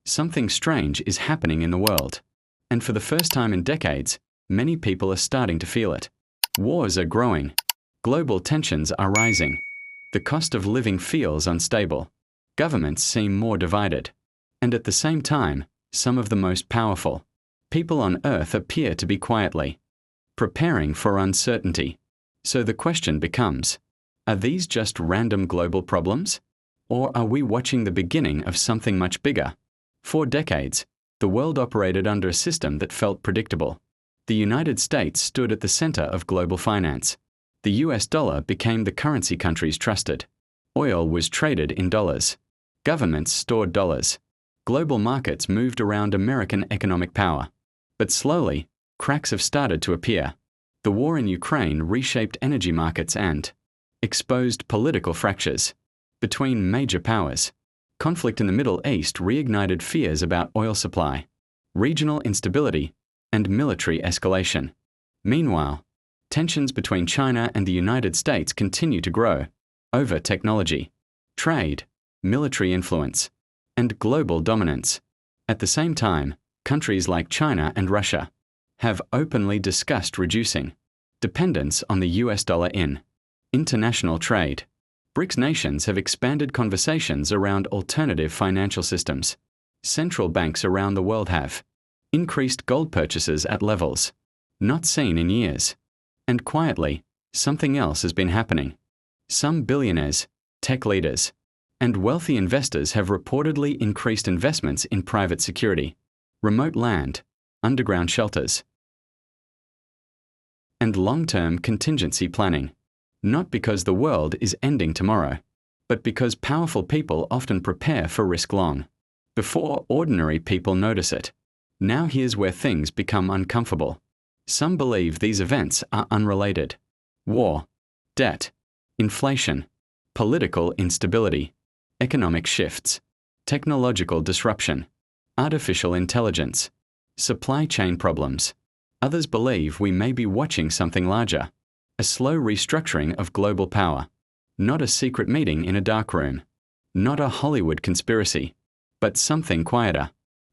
Something strange is happening in the world. And for the first time in decades, many people are starting to feel it. Wars are growing. Global tensions are rising. The cost of living feels unstable. Governments seem more divided. And at the same time, some of the most powerful people on Earth appear to be quietly preparing for uncertainty. So the question becomes, are these just random global problems? Or are we watching the beginning of something much bigger? For decades, the world operated under a system that felt predictable. The United States stood at the center of global finance. The US dollar became the currency countries trusted. Oil was traded in dollars. Governments stored dollars. Global markets moved around American economic power. But slowly, cracks have started to appear. The war in Ukraine reshaped energy markets and exposed political fractures between major powers. Conflict in the Middle East reignited fears about oil supply, regional instability, and military escalation. Meanwhile, tensions between China and the United States continue to grow over technology, trade, military influence, and global dominance. At the same time, countries like China and Russia have openly discussed reducing dependence on the US dollar in international trade. BRICS nations have expanded conversations around alternative financial systems. Central banks around the world have increased gold purchases at levels not seen in years. And quietly, something else has been happening. Some billionaires, tech leaders, and wealthy investors have reportedly increased investments in private security, remote land, underground shelters, and long-term contingency planning. Not because the world is ending tomorrow, but because powerful people often prepare for risk long before ordinary people notice it. Now here's where things become uncomfortable. Some believe these events are unrelated. War, debt, inflation, political instability, economic shifts, technological disruption, artificial intelligence, supply chain problems. Others believe we may be watching something larger, a slow restructuring of global power, not a secret meeting in a dark room, not a Hollywood conspiracy, but something quieter,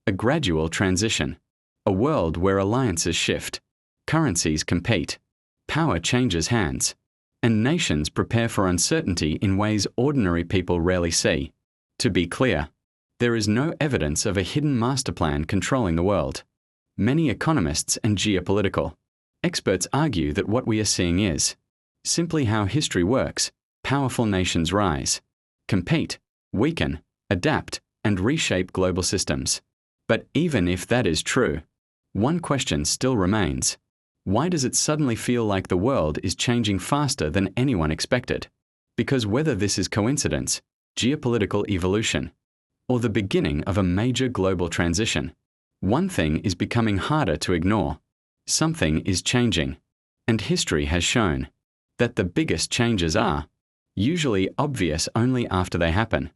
a gradual transition, a world where alliances shift, currencies compete, power changes hands, and nations prepare for uncertainty in ways ordinary people rarely see. To be clear, there is no evidence of a hidden master plan controlling the world. Many economists and geopolitical experts argue that what we are seeing is simply how history works. Powerful nations rise, compete, weaken, adapt, and reshape global systems. But even if that is true, one question still remains. Why does it suddenly feel like the world is changing faster than anyone expected? Because whether this is coincidence, geopolitical evolution, or the beginning of a major global transition, one thing is becoming harder to ignore. Something is changing. And history has shown that the biggest changes are usually obvious only after they happen.